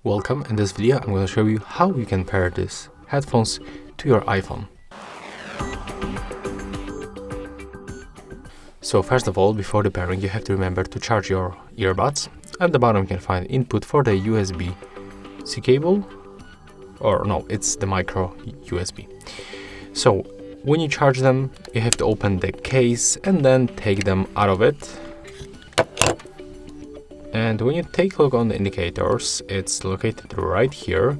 Welcome. In this video I'm going to show you how you can pair these headphones to your iPhone. So first of all, before the pairing you have to remember to charge your earbuds. At the bottom you can find input for the USB-C cable, or no, it's the micro USB. So when you charge them you have to open the case and then take them out of it. And when you take a look on the indicators, it's located right here.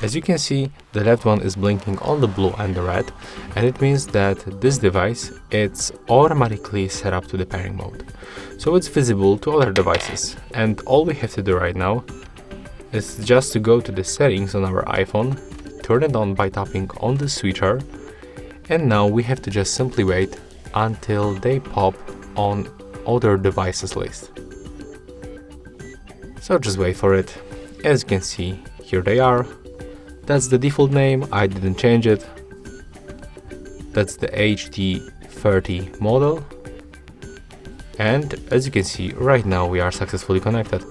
As you can see, the left one is blinking on the blue and the red, and it means that this device it's automatically set up to the pairing mode. So it's visible to other devices, and all we have to do right now is just to go to the settings on our iPhone, turn it on by tapping on the switcher, and now we have to just simply wait until they pop on other devices list. So just wait for it. As you can see, here they are. That's the default name, I didn't change it. That's the HT30 model. And as you can see, right now we are successfully connected.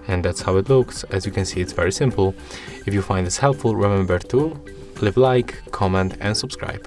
And that's how it looks. As you can see, it's very simple. If you find this helpful, remember to leave a like, comment and subscribe.